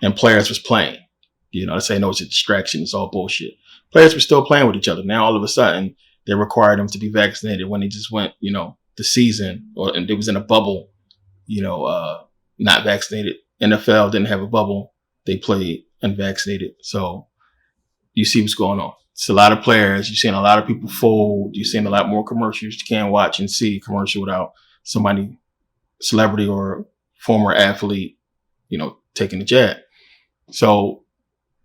and players was playing. They're saying, no, it's a distraction. It's all bullshit. Players were still playing with each other. Now, all of a sudden, they required them to be vaccinated when they just went, the season, and it was in a bubble, not vaccinated. NFL didn't have a bubble. They played unvaccinated. So you see what's going on. It's a lot of players. You're seeing a lot of people fold. You're seeing a lot more commercials. You can't watch and see a commercial without somebody, celebrity or former athlete, taking the jab. So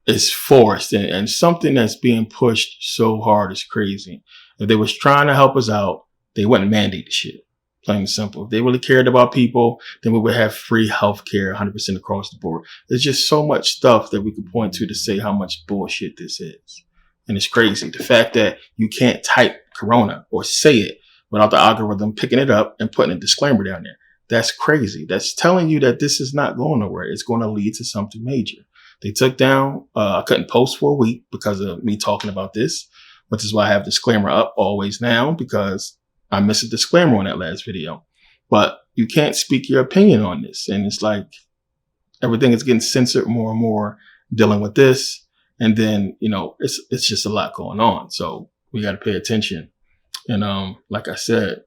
it's forced and something that's being pushed so hard is crazy. If they was trying to help us out, they wouldn't mandate the shit. Plain and simple. If they really cared about people, then we would have free healthcare 100% across the board. There's just so much stuff that we could point to say how much bullshit this is. And it's crazy. The fact that you can't type corona or say it without the algorithm picking it up and putting a disclaimer down there. That's crazy. That's telling you that this is not going nowhere. It's going to lead to something major. They took down, I couldn't post for a week because of me talking about this, which is why I have disclaimer up always now, because I missed a disclaimer on that last video. But you can't speak your opinion on this. And it's like everything is getting censored more and more dealing with this. And then, it's just a lot going on. So we got to pay attention. And like I said,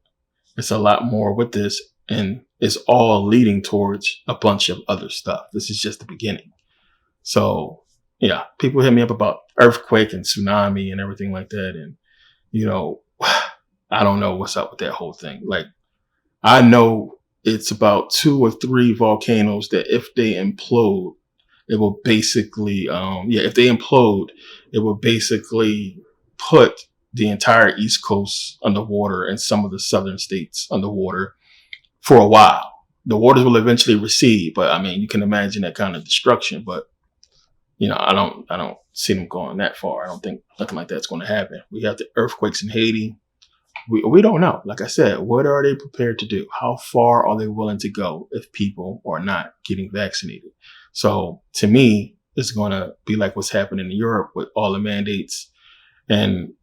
it's a lot more with this. And it's all leading towards a bunch of other stuff. This is just the beginning. So, yeah, people hit me up about earthquake and tsunami and everything like that. And, I don't know what's up with that whole thing. Like, I know it's about 2 or 3 volcanoes that if they implode, it will basically, if they implode, it will basically put the entire East Coast underwater and some of the southern states underwater for a while. The waters will eventually recede, but I mean, you can imagine that kind of destruction. But I don't see them going that far. I don't think nothing like that's going to happen. We have the earthquakes in Haiti. We don't know. Like I said, what are they prepared to do? How far are they willing to go if people are not getting vaccinated? So to me, it's going to be like what's happening in Europe with all the mandates. And,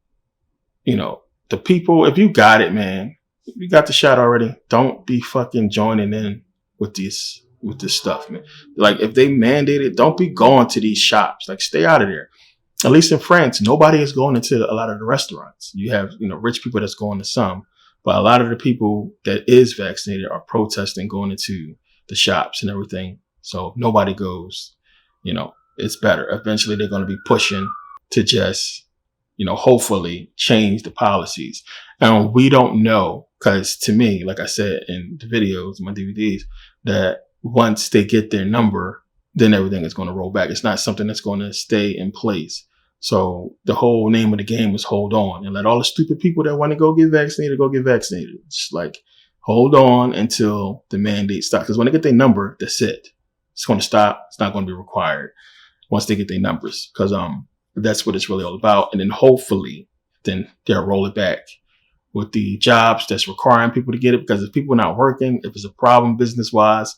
the people, if you got it, man, you got the shot already. Don't be fucking joining in with this stuff, man. Like if they mandate it, don't be going to these shops. Like stay out of there. At least in France, nobody is going into a lot of the restaurants. You have, rich people that's going to some, but a lot of the people that is vaccinated are protesting going into the shops and everything. So if nobody goes, it's better. Eventually they're going to be pushing to just, hopefully change the policies. And we don't know, because to me, like I said in the videos, my DVDs, that once they get their number, then everything is going to roll back. It's not something that's going to stay in place. So the whole name of the game is hold on and let all the stupid people that want to go get vaccinated. It's like, hold on until the mandate stops. Because when they get their number, that's it. It's going to stop. It's not going to be required once they get their numbers, because that's what it's really all about. And then hopefully then they'll roll it back with the jobs that's requiring people to get it. Because if people are not working, if it's a problem business wise,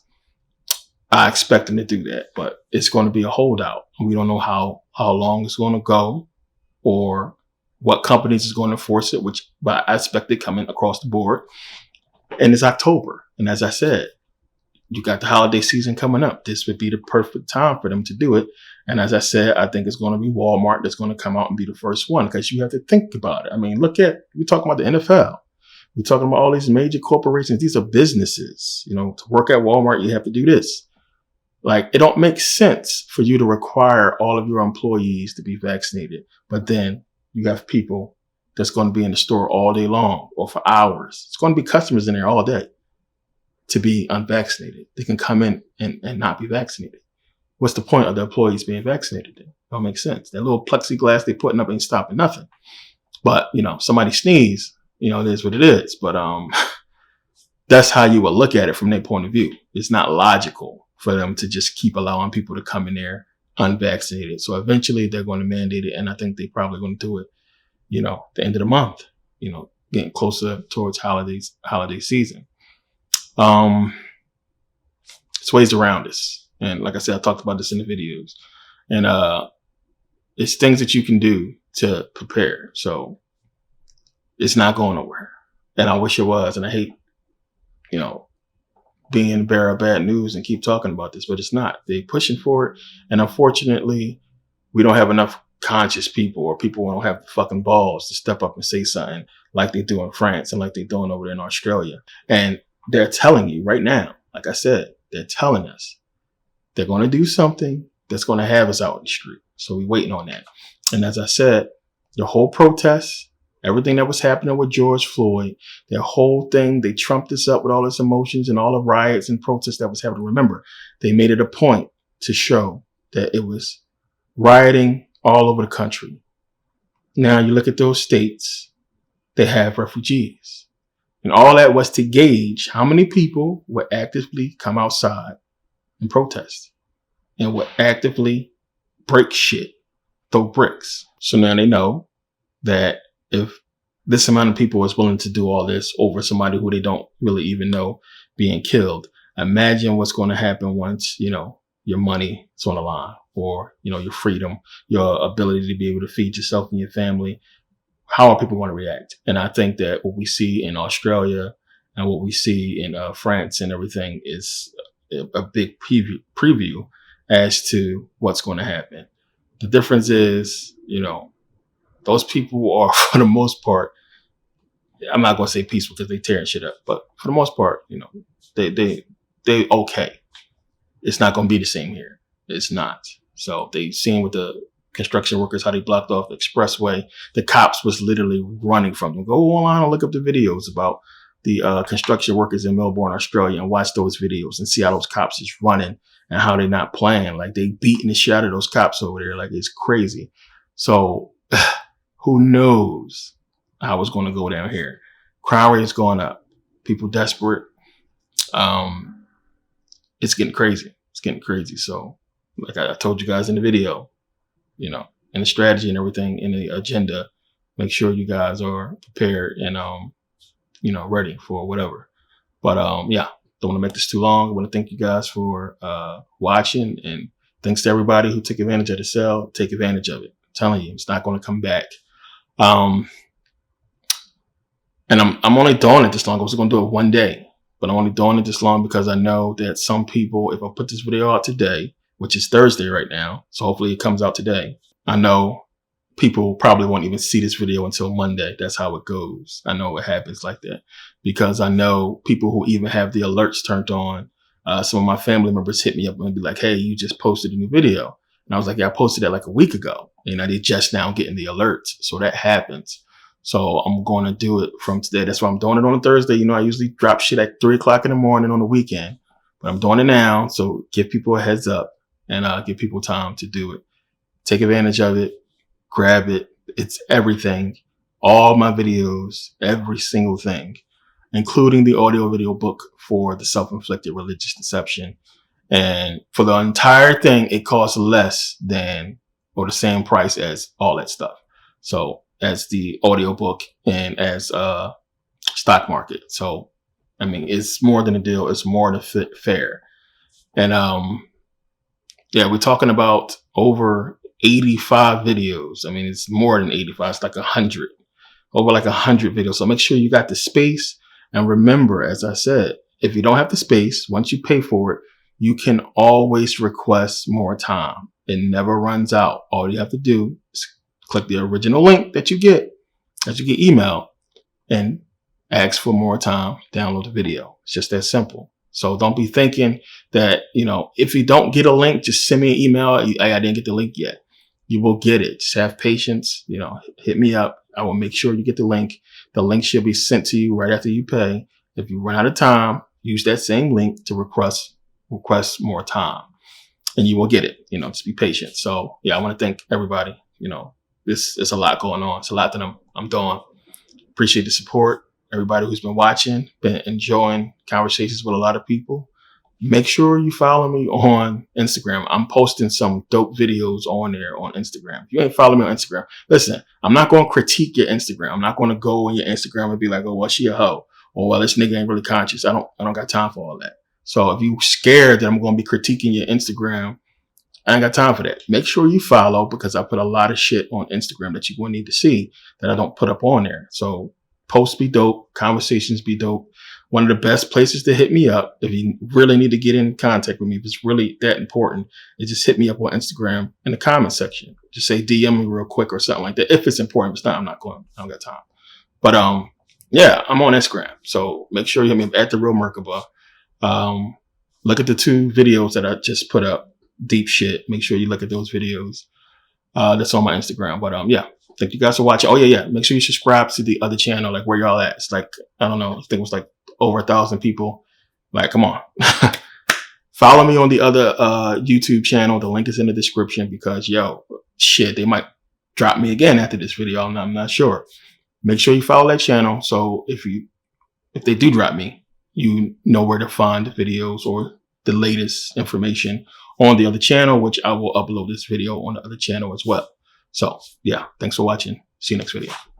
I expect them to do that, but it's going to be a holdout. We don't know how long it's going to go or what companies is going to force it, but I expect it coming across the board. And it's October. And as I said, you got the holiday season coming up. This would be the perfect time for them to do it. And as I said, I think it's going to be Walmart that's going to come out and be the first one, because you have to think about it. I mean, we're talking about the NFL. We're talking about all these major corporations. These are businesses. To work at Walmart, you have to do this. Like, it don't make sense for you to require all of your employees to be vaccinated, but then you have people that's going to be in the store all day long or for hours. It's going to be customers in there all day to be unvaccinated. They can come in and not be vaccinated. What's the point of the employees being vaccinated then? It don't make sense. That little plexiglass they putting up ain't stopping nothing. But, somebody sneeze, it is what it is. But that's how you would look at it from their point of view. It's not logical for them to just keep allowing people to come in there unvaccinated. So eventually they're going to mandate it. And I think they're probably going to do it, the end of the month, getting closer towards holiday season. It's ways around this. And like I said, I talked about this in the videos, and it's things that you can do to prepare. So it's not going nowhere. And I wish it was. And I hate, being bearer of bad news and keep talking about this, but it's not. They're pushing for it. And unfortunately, we don't have enough conscious people, or people who don't have the fucking balls to step up and say something like they do in France and like they're doing over there in Australia. And they're telling you right now, like I said, they're telling us they're going to do something that's going to have us out in the street. So we're waiting on that. And as I said, the whole protest, everything that was happening with George Floyd, their whole thing, they trumped this up with all this emotions and all the riots and protests that was happening. Remember, they made it a point to show that it was rioting all over the country. Now you look at those states, they have refugees. And all that was to gauge how many people would actively come outside and protest and would actively break shit, throw bricks. So now they know that if this amount of people is willing to do all this over somebody who they don't really even know being killed, imagine what's going to happen once, your money is on the line, or, your freedom, your ability to be able to feed yourself and your family. How are people going to react? And I think that what we see in Australia and what we see in France and everything is a big preview as to what's going to happen. The difference is, those people are, for the most part, I'm not going to say peaceful because they tearing shit up, but for the most part, they okay. It's not going to be the same here. It's not. So they seen with the construction workers, how they blocked off the expressway. The cops was literally running from them. Go online and look up the videos about the construction workers in Melbourne, Australia, and watch those videos and see how those cops is running and how they're not playing. Like, they beating the shit out of those cops over there. Like, it's crazy. So who knows how it's going to go down here. Crime rate is going up. People desperate. It's getting crazy. It's getting crazy. So like I told you guys in the video, and the strategy and everything in the agenda, make sure you guys are prepared and, ready for whatever. But, don't want to make this too long. I want to thank you guys for, watching, and thanks to everybody who took advantage of the sale. Take advantage of it. I'm telling you, it's not going to come back. And I'm only doing it this long. I was going to do it one day, but I'm only doing it this long because I know that some people, if I put this video out today, which is Thursday right now, so hopefully it comes out today, I know people probably won't even see this video until Monday. That's how it goes. I know it happens like that because I know people who even have the alerts turned on. Some of my family members hit me up and be like, hey, you just posted a new video. And I was like, yeah, I posted that like a week ago. They're just now getting the alerts. So that happens. So I'm going to do it from today. That's why I'm doing it on a Thursday. I usually drop shit at 3 o'clock in the morning on the weekend, but I'm doing it now. So give people a heads up and give people time to do it. Take advantage of it. Grab it. It's everything. All my videos, every single thing, including the audio video book for the self-inflicted religious deception. And for the entire thing, it costs less than or the same price as all that stuff. So as the audio book and as stock market. So, it's more than a deal. It's more than fair. And we're talking about over 85 videos. It's more than 85. It's like 100. Over like 100 videos. So make sure you got the space. And remember, as I said, if you don't have the space, once you pay for it, you can always request more time. It never runs out. All you have to do is click the original link that you get emailed, and ask for more time, download the video. It's just that simple. So don't be thinking that, if you don't get a link, just send me an email. I didn't get the link yet. You will get it. Just have patience. Hit me up. I will make sure you get the link. The link should be sent to you right after you pay. If you run out of time, use that same link to request more time, and you will get it. Just be patient. So I want to thank everybody. This is a lot going on. It's a lot that I'm doing. Appreciate the support. Everybody who's been watching, been enjoying conversations with a lot of people. Make sure you follow me on Instagram. I'm posting some dope videos on there on Instagram. If you ain't following me on Instagram, listen, I'm not going to critique your Instagram. I'm not going to go on your Instagram and be like, oh, well, she a hoe. Or, well, this nigga ain't really conscious. I don't got time for all that. So if you scared that I'm going to be critiquing your Instagram, I ain't got time for that. Make sure you follow, because I put a lot of shit on Instagram that you're going to need to see that I don't put up on there. So posts be dope. Conversations be dope. one of the best places to hit me up if you really need to get in contact with me, if it's really that important, is just hit me up on Instagram in the comment section. Just say DM me real quick or something like that. If it's important, if it's not, I'm not going. I don't got time. But yeah, I'm on Instagram, so make sure you hit me up at the real Merkabah. Look at the 2 videos that I just put up. Deep shit. Make sure you look at those videos. That's on my Instagram. But yeah, thank you guys for watching. Oh yeah. Make sure you subscribe to the other channel. Like, where y'all at? It's like, I don't know. I think it was like over 1,000 people. Like, come on. Follow me on the other YouTube channel. The link is in the description, because yo, shit, they might drop me again after this video. I'm not sure. Make sure you follow that channel, so if they do drop me, you know where to find the videos or the latest information on the other channel, which I will upload this video on the other channel as well. So yeah, thanks for watching. See you next video.